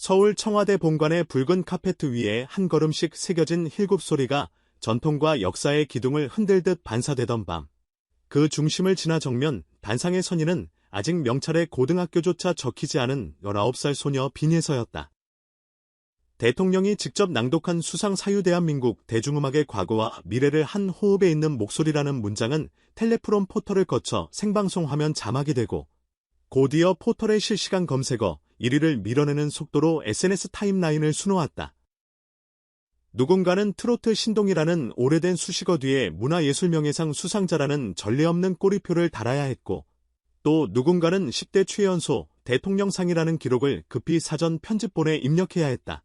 서울 청와대 본관의 붉은 카페트 위에 한 걸음씩 새겨진 힐굽 소리가 전통과 역사의 기둥을 흔들듯 반사되던 밤. 그 중심을 지나 정면 단상의 선인은 아직 명찰의 고등학교조차 적히지 않은 19살 소녀 빈예서였다. 대통령이 직접 낭독한 수상 사유대한민국 대중음악의 과거와 미래를 한 호흡에 있는 목소리라는 문장은 텔레프롬 포털을 거쳐 생방송 화면 자막이 되고 곧이어 포털의 실시간 검색어 1위를 밀어내는 속도로 SNS 타임라인을 수놓았다. 누군가는 트로트 신동이라는 오래된 수식어 뒤에 문화예술명예상 수상자라는 전례 없는 꼬리표를 달아야 했고, 또 누군가는 10대 최연소 대통령상이라는 기록을 급히 사전 편집본에 입력해야 했다.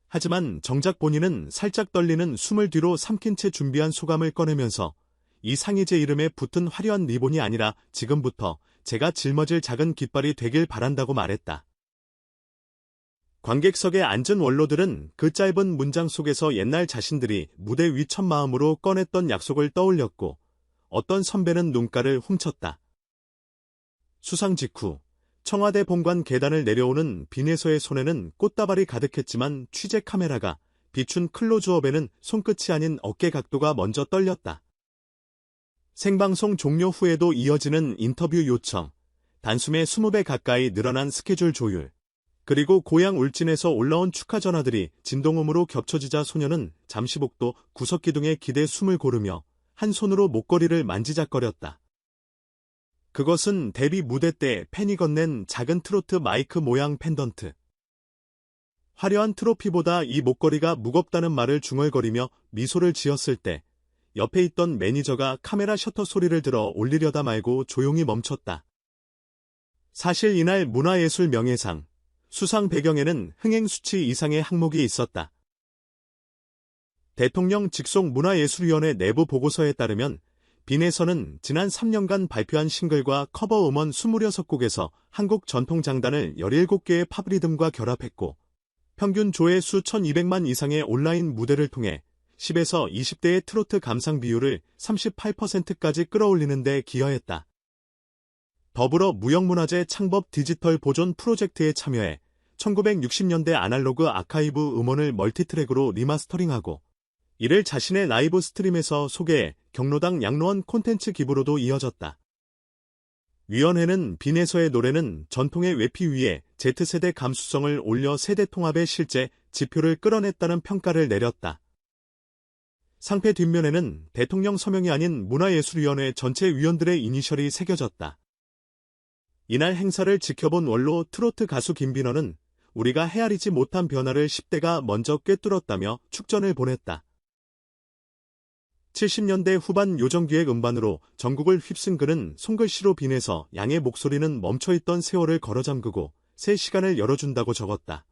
하지만 정작 본인은 살짝 떨리는 숨을 뒤로 삼킨 채 준비한 소감을 꺼내면서 이 상이 제 이름에 붙은 화려한 리본이 아니라 지금부터 제가 짊어질 작은 깃발이 되길 바란다고 말했다. 관객석에 앉은 원로들은 그 짧은 문장 속에서 옛날 자신들이 무대 위 첫 마음으로 꺼냈던 약속을 떠올렸고 어떤 선배는 눈가를 훔쳤다. 수상 직후 청와대 본관 계단을 내려오는 빈예서의 손에는 꽃다발이 가득했지만 취재 카메라가 비춘 클로즈업에는 손끝이 아닌 어깨 각도가 먼저 떨렸다. 생방송 종료 후에도 이어지는 인터뷰 요청, 단숨에 20배 가까이 늘어난 스케줄 조율, 그리고 고향 울진에서 올라온 축하 전화들이 진동음으로 겹쳐지자 소녀는 잠시복도 구석기둥에 기대 숨을 고르며 한 손으로 목걸이를 만지작거렸다. 그것은 데뷔 무대 때 팬이 건넨 작은 트로트 마이크 모양 펜던트. 화려한 트로피보다 이 목걸이가 무겁다는 말을 중얼거리며 미소를 지었을 때 옆에 있던 매니저가 카메라 셔터 소리를 들어 올리려다 말고 조용히 멈췄다. 사실 이날 문화예술 명예상 수상 배경에는 흥행수치 이상의 항목이 있었다. 대통령 직속 문화예술위원회 내부 보고서에 따르면 빈예서는 지난 3년간 발표한 싱글과 커버 음원 26곡에서 한국 전통장단을 17개의 팝리듬과 결합했고 평균 조회수 1200만 이상의 온라인 무대를 통해 10에서 20대의 트로트 감상 비율을 38%까지 끌어올리는 데 기여했다. 더불어 무형문화재 창법 디지털 보존 프로젝트에 참여해 1960년대 아날로그 아카이브 음원을 멀티트랙으로 리마스터링하고 이를 자신의 라이브 스트림에서 소개해 경로당 양로원 콘텐츠 기부로도 이어졌다. 위원회는 빈예서의 노래는 전통의 외피 위에 Z세대 감수성을 올려 세대 통합의 실제 지표를 끌어냈다는 평가를 내렸다. 상패 뒷면에는 대통령 서명이 아닌 문화예술위원회 전체 위원들의 이니셜이 새겨졌다. 이날 행사를 지켜본 원로 트로트 가수 김빈원은 우리가 헤아리지 못한 변화를 10대가 먼저 꿰뚫었다며 축전을 보냈다. 70년대 후반 요정기획 음반으로 전국을 휩쓴 그는 손글씨로 빈해서 양의 목소리는 멈춰있던 세월을 걸어잠그고 새 시간을 열어준다고 적었다.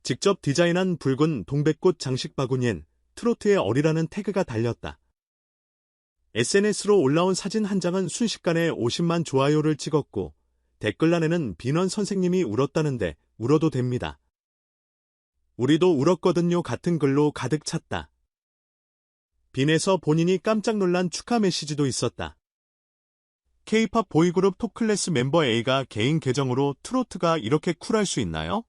직접 디자인한 붉은 동백꽃 장식 바구니엔 트로트의 어리라는 태그가 달렸다. SNS로 올라온 사진 한 장은 순식간에 50만 좋아요를 찍었고 댓글란에는 빈원 선생님이 울었다는데 울어도 됩니다. 우리도 울었거든요 같은 글로 가득 찼다. 빈에서 본인이 깜짝 놀란 축하 메시지도 있었다. K-팝 보이그룹 톱클래스 멤버 A가 개인 계정으로 트로트가 이렇게 쿨할 수 있나요?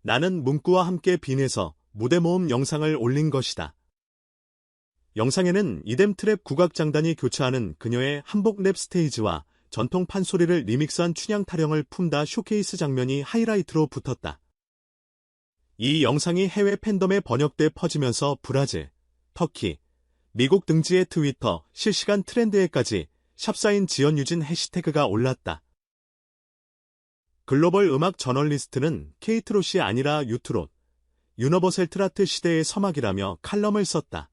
나는 문구와 함께 빈에서 무대 모음 영상을 올린 것이다. 영상에는 이뎀 트랩 국악장단이 교차하는 그녀의 한복 랩 스테이지와 전통 판소리를 리믹스한 춘향 타령을 품다 쇼케이스 장면이 하이라이트로 붙었다. 이 영상이 해외 팬덤에 번역돼 퍼지면서 브라질, 터키, 미국 등지의 트위터 실시간 트렌드에까지 샵사인 지연유진 해시태그가 올랐다. 글로벌 음악 저널리스트는 케이트롯이 아니라 유트롯, 유너버셀 트라트 시대의 서막이라며 칼럼을 썼다.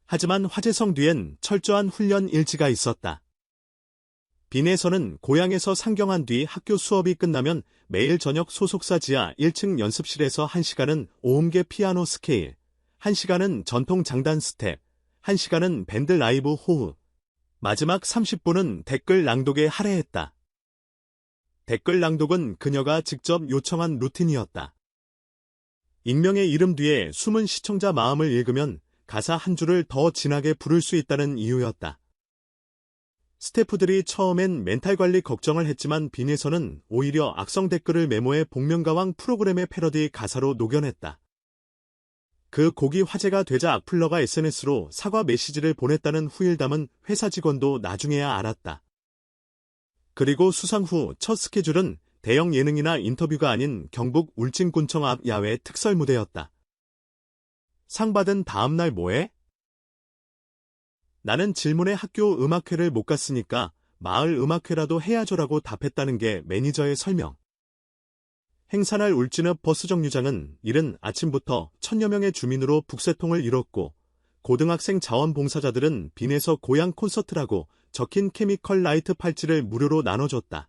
하지만 화제성 뒤엔 철저한 훈련 일지가 있었다. 빈에서는 고향에서 상경한 뒤 학교 수업이 끝나면 매일 저녁 소속사 지하 1층 연습실에서 1시간은 오음계 피아노 스케일, 1시간은 전통 장단 스텝, 1시간은 밴드 라이브 호흡, 마지막 30분은 댓글 낭독에 할애했다. 댓글 낭독은 그녀가 직접 요청한 루틴이었다. 익명의 이름 뒤에 숨은 시청자 마음을 읽으면 가사 한 줄을 더 진하게 부를 수 있다는 이유였다. 스태프들이 처음엔 멘탈 관리 걱정을 했지만 빈에서는 오히려 악성 댓글을 메모해 복면가왕 프로그램의 패러디 가사로 녹여냈다. 그 곡이 화제가 되자 악플러가 SNS로 사과 메시지를 보냈다는 후일담은 회사 직원도 나중에야 알았다. 그리고 수상 후 첫 스케줄은 대형 예능이나 인터뷰가 아닌 경북 울진군청 앞 야외 특설 무대였다. 상 받은 다음날 뭐해? 나는 질문에 학교 음악회를 못 갔으니까 마을 음악회라도 해야죠라고 답했다는 게 매니저의 설명. 행사날 울진읍 버스 정류장은 이른 아침부터 1000여 명의 주민으로 북새통을 이뤘고 고등학생 자원봉사자들은 빈에서 고향 콘서트라고 적힌 케미컬 라이트 팔찌를 무료로 나눠줬다.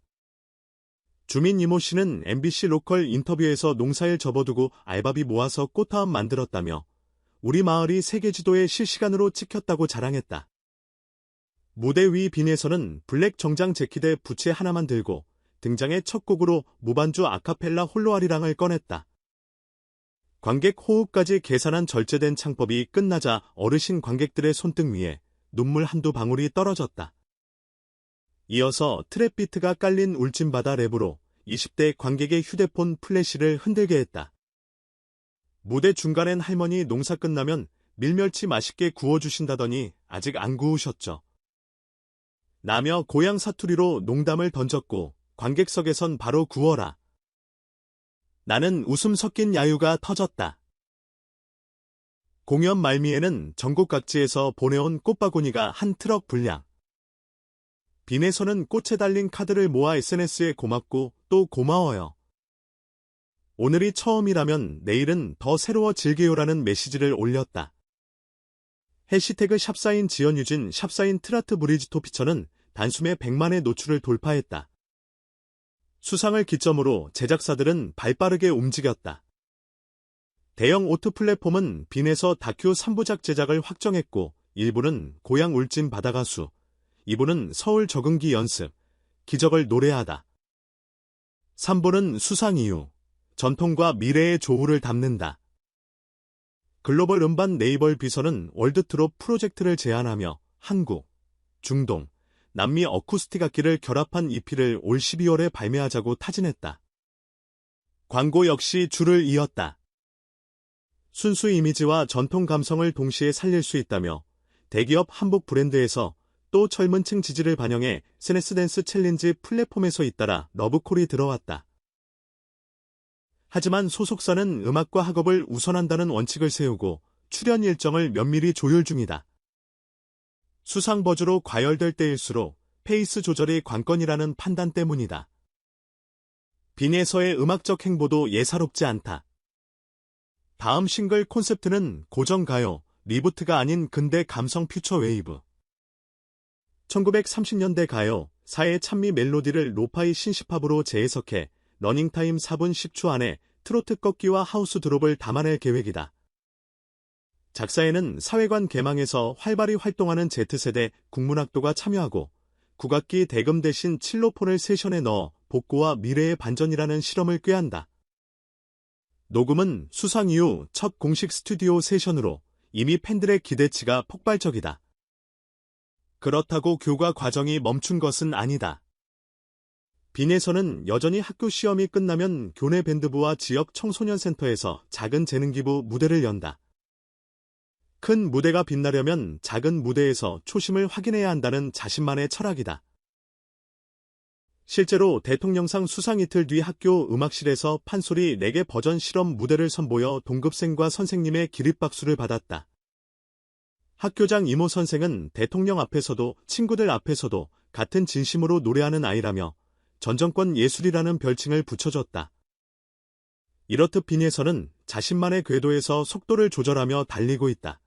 주민 이모 씨는 MBC 로컬 인터뷰에서 농사일 접어두고 알바비 모아서 꽃다움 만들었다며 우리 마을이 세계 지도에 실시간으로 찍혔다고 자랑했다. 무대 위 빈에서는 블랙 정장 재킷에 부채 하나만 들고 등장의 첫 곡으로 무반주 아카펠라 홀로아리랑을 꺼냈다. 관객 호흡까지 계산한 절제된 창법이 끝나자 어르신 관객들의 손등 위에 눈물 한두 방울이 떨어졌다. 이어서 트랩 비트가 깔린 울진바다 랩으로 20대 관객의 휴대폰 플래시를 흔들게 했다. 무대 중간엔 할머니 농사 끝나면 밀멸치 맛있게 구워주신다더니 아직 안 구우셨죠. 나며 고향 사투리로 농담을 던졌고 관객석에선 바로 구워라. 나는 웃음 섞인 야유가 터졌다. 공연 말미에는 전국 각지에서 보내온 꽃바구니가 한 트럭 분량. 빈에서는 꽃에 달린 카드를 모아 SNS에 고맙고 또 고마워요. 오늘이 처음이라면 내일은 더 새로워질게요라는 메시지를 올렸다. 해시태그 샵사인 지연유진 샵사인 트라트 브리지토 피처는 단숨에 100만의 노출을 돌파했다. 수상을 기점으로 제작사들은 발빠르게 움직였다. 대형 오트 플랫폼은 빈에서 다큐 3부작 제작을 확정했고 1부는 고향 울진 바다가수, 2부는 서울 적응기 연습, 기적을 노래하다. 3부는 수상 이후, 전통과 미래의 조후를 담는다. 글로벌 음반 네이버 비서는 월드트롯 프로젝트를 제안하며 한국, 중동, 남미 어쿠스틱 악기를 결합한 EP를 올 12월에 발매하자고 타진했다. 광고 역시 줄을 이었다. 순수 이미지와 전통 감성을 동시에 살릴 수 있다며 대기업 한복 브랜드에서 또 젊은 층 지지를 반영해 스네스 댄스 챌린지 플랫폼에서 잇따라 러브콜이 들어왔다. 하지만 소속사는 음악과 학업을 우선한다는 원칙을 세우고 출연 일정을 면밀히 조율 중이다. 수상 버주로 과열될 때일수록 페이스 조절이 관건이라는 판단 때문이다. 빈에서의 음악적 행보도 예사롭지 않다. 다음 싱글 콘셉트는 고정가요, 리부트가 아닌 근대 감성 퓨처 웨이브. 1930년대 가요, 사의 찬미 멜로디를 로파이 신시팝으로 재해석해 러닝타임 4분 10초 안에 트로트 꺾기와 하우스 드롭을 담아낼 계획이다. 작사에는 사회관 개망에서 활발히 활동하는 Z세대 국문학도가 참여하고 국악기 대금 대신 칠로폰을 세션에 넣어 복고와 미래의 반전이라는 실험을 꾀한다. 녹음은 수상 이후 첫 공식 스튜디오 세션으로 이미 팬들의 기대치가 폭발적이다. 그렇다고 교과 과정이 멈춘 것은 아니다. 빈에서는 여전히 학교 시험이 끝나면 교내 밴드부와 지역 청소년센터에서 작은 재능기부 무대를 연다. 큰 무대가 빛나려면 작은 무대에서 초심을 확인해야 한다는 자신만의 철학이다. 실제로 대통령상 수상 이틀 뒤 학교 음악실에서 판소리 레게 버전 실험 무대를 선보여 동급생과 선생님의 기립박수를 받았다. 학교장 이모 선생은 대통령 앞에서도 친구들 앞에서도 같은 진심으로 노래하는 아이라며 전 정권 예술이라는 별칭을 붙여줬다. 이렇듯 빈에서는 자신만의 궤도에서 속도를 조절하며 달리고 있다.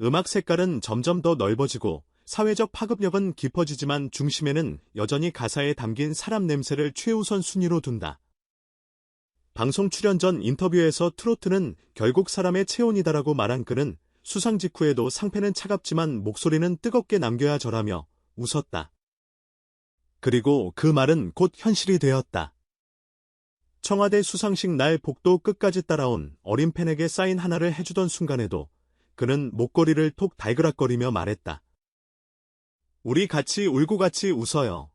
음악 색깔은 점점 더 넓어지고 사회적 파급력은 깊어지지만 중심에는 여전히 가사에 담긴 사람 냄새를 최우선 순위로 둔다. 방송 출연 전 인터뷰에서 트로트는 결국 사람의 체온이다라고 말한 그는 수상 직후에도 상패는 차갑지만 목소리는 뜨겁게 남겨야 저라며 웃었다. 그리고 그 말은 곧 현실이 되었다. 청와대 수상식 날 복도 끝까지 따라온 어린 팬에게 사인 하나를 해주던 순간에도 그는 목걸이를 톡 달그락거리며 말했다. 우리 같이 울고 같이 웃어요.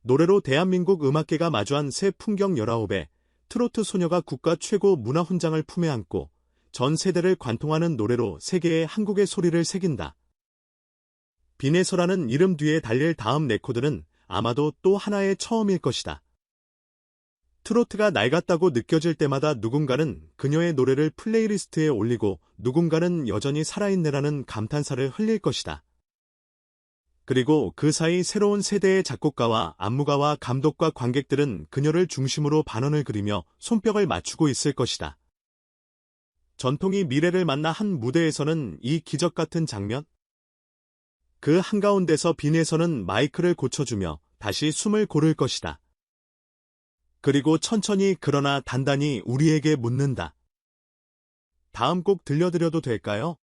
노래로 대한민국 음악계가 마주한 새 풍경 19에 트로트 소녀가 국가 최고 문화 훈장을 품에 안고 전 세대를 관통하는 노래로 세계에 한국의 소리를 새긴다. 빈에서라는 이름 뒤에 달릴 다음 레코드는 아마도 또 하나의 처음일 것이다. 트로트가 낡았다고 느껴질 때마다 누군가는 그녀의 노래를 플레이리스트에 올리고 누군가는 여전히 살아있네라는 감탄사를 흘릴 것이다. 그리고 그 사이 새로운 세대의 작곡가와 안무가와 감독과 관객들은 그녀를 중심으로 반원을 그리며 손뼉을 맞추고 있을 것이다. 전통이 미래를 만나 한 무대에서는 이 기적 같은 장면? 그 한가운데서 빈에서는 마이크를 고쳐주며 다시 숨을 고를 것이다. 그리고 천천히 그러나 단단히 우리에게 묻는다. 다음 곡 들려드려도 될까요?